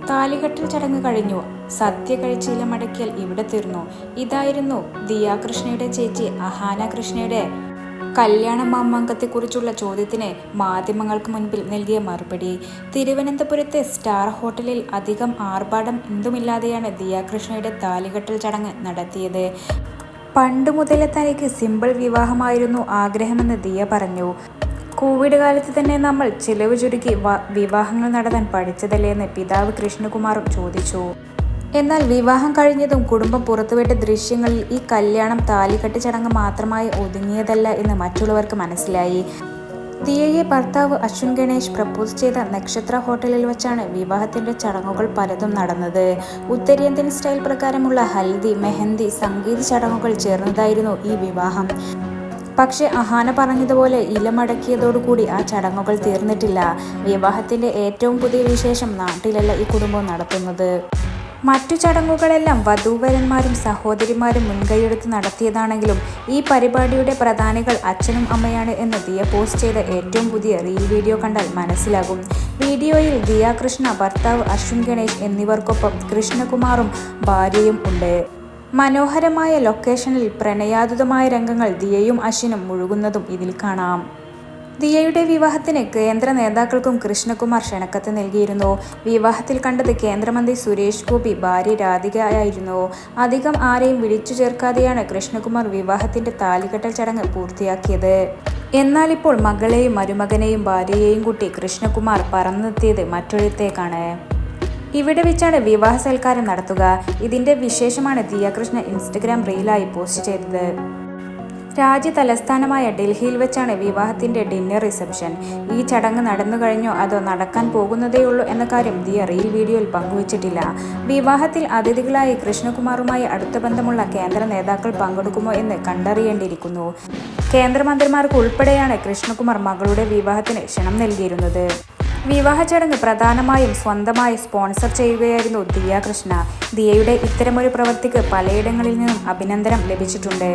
താലികെട്ടൽ ചടങ്ങ് കഴിഞ്ഞു. സദ്യ കഴിച്ചില്ല മടക്കിയാൽ ഇവിടെ തീർന്നു. ഇതായിരുന്നു ദിയ കൃഷ്ണയുടെ ചേച്ചി അഹാന കൃഷ്ണയുടെ കല്യാണ മാമാങ്കത്തെക്കുറിച്ചുള്ള ചോദ്യത്തിന് മാധ്യമങ്ങൾക്ക് മുൻപിൽ നൽകിയ മറുപടി. തിരുവനന്തപുരത്തെ സ്റ്റാർ ഹോട്ടലിൽ അധികം ആർഭാടം എന്തുമില്ലാതെയാണ് ദിയ കൃഷ്ണയുടെ താലികെട്ടൽ ചടങ്ങ് നടത്തിയത്. പണ്ടു മുതലേ തനിക്ക് സിമ്പിൾ വിവാഹമായിരുന്നു ആഗ്രഹമെന്ന് ദിയ പറഞ്ഞു. കോവിഡ് കാലത്ത് തന്നെ നമ്മൾ ചിലവ് ചുരുക്കി വിവാഹങ്ങൾ നടത്താൻ പഠിച്ചതല്ലേ എന്ന് പിതാവ് കൃഷ്ണകുമാറും ചോദിച്ചു. എന്നാൽ വിവാഹം കഴിഞ്ഞതും കുടുംബം പുറത്തുവിട്ട ദൃശ്യങ്ങളിൽ ഈ കല്യാണം താലികെട്ട് ചടങ്ങ് മാത്രമായി ഒതുങ്ങിയതല്ല എന്ന് മറ്റുള്ളവർക്ക് മനസ്സിലായി. ദിയയെ ഭർത്താവ് അശ്വിൻ ഗണേഷ് പ്രപ്പോസ് ചെയ്ത നക്ഷത്ര ഹോട്ടലിൽ വച്ചാണ് വിവാഹത്തിന്റെ ചടങ്ങുകൾ പലതും നടന്നത്. ഉത്തരേന്ത്യൻ സ്റ്റൈൽ പ്രകാരമുള്ള ഹൽദി, മെഹന്തി, സംഗീത ചടങ്ങുകൾ ചേർന്നതായിരുന്നു ഈ വിവാഹം. പക്ഷെ അഹാന പറഞ്ഞതുപോലെ ഇലമടക്കിയതോടുകൂടി ആ ചടങ്ങുകൾ തീർന്നിട്ടില്ല. വിവാഹത്തിന്റെ ഏറ്റവും പുതിയ വിശേഷം നാട്ടിലല്ല ഈ കുടുംബം നടത്തുന്നത്. മറ്റു ചടങ്ങുകളെല്ലാം വധൂവരന്മാരും സഹോദരിമാരും മുൻകൈയെടുത്ത് നടത്തിയതാണെങ്കിലും ഈ പരിപാടിയുടെ പ്രധാനികൾ അച്ഛനും അമ്മയാണ് എന്ന് ദിയ പോസ്റ്റ് ചെയ്ത ഏറ്റവും പുതിയ റീൽ വീഡിയോ കണ്ടാൽ മനസ്സിലാകും. വീഡിയോയിൽ ദിയ കൃഷ്ണ, ഭർത്താവ് അശ്വിൻ ഗണേഷ് എന്നിവർക്കൊപ്പം കൃഷ്ണകുമാറും ഭാര്യയും ഉണ്ട്. മനോഹരമായ ലൊക്കേഷനിൽ പ്രണയാതുരമായ രംഗങ്ങൾ ദിയയും അശ്വിനും മുഴുകുന്നതും ഇതിൽ കാണാം. ദിയയുടെ വിവാഹത്തിന് കേന്ദ്ര നേതാക്കൾക്കും കൃഷ്ണകുമാർ ക്ഷണക്കത്ത് നൽകിയിരുന്നു. വിവാഹത്തിൽ കണ്ടത് കേന്ദ്രമന്ത്രി സുരേഷ് ഗോപി, ഭാര്യ രാധികയായിരുന്നു. അധികം ആരെയും വിളിച്ചു ചേർക്കാതെയാണ് കൃഷ്ണകുമാർ വിവാഹത്തിന്റെ താലികെട്ടൽ ചടങ്ങ് പൂർത്തിയാക്കിയത്. എന്നാൽ ഇപ്പോൾ മകളെയും മരുമകനെയും ഭാര്യയെയും കൂട്ടി കൃഷ്ണകുമാർ പറന്നെത്തിയത് മറ്റൊരിടത്തേക്കാണ്. ഇവിടെ വെച്ചാണ് വിവാഹ സൽക്കാരം നടത്തുക. ഇതിന്റെ വിശേഷമാണ് ദിയ കൃഷ്ണ ഇൻസ്റ്റഗ്രാം റീലായി പോസ്റ്റ് ചെയ്തത്. രാജ്യ തലസ്ഥാനമായ ഡൽഹിയിൽ വെച്ചാണ് വിവാഹത്തിന്റെ ഡിന്നർ റിസപ്ഷൻ. ഈ ചടങ്ങ് നടന്നു കഴിഞ്ഞോ അതോ നടക്കാൻ പോകുന്നതേയുള്ളൂ എന്ന കാര്യം ദിയ റീൽ വീഡിയോയിൽ പങ്കുവച്ചിട്ടില്ല. വിവാഹത്തിൽ അതിഥികളായി കൃഷ്ണകുമാറുമായി അടുത്ത ബന്ധമുള്ള കേന്ദ്ര നേതാക്കൾ പങ്കെടുക്കുമോ എന്ന് കണ്ടറിയേണ്ടിയിരിക്കുന്നു. കേന്ദ്രമന്ത്രിമാർക്ക് ഉൾപ്പെടെയാണ് കൃഷ്ണകുമാർ മകളുടെ വിവാഹത്തിന് ക്ഷണം നൽകിയിരുന്നത്. വിവാഹ ചടങ്ങ് പ്രധാനമായും സ്വന്തമായി സ്പോൺസർ ചെയ്യുകയായിരുന്നു ദിയ കൃഷ്ണ. ദിയയുടെ ഇത്തരമൊരു പ്രവൃത്തിക്ക് പലയിടങ്ങളിൽ നിന്നും അഭിനന്ദനം ലഭിച്ചിട്ടുണ്ട്.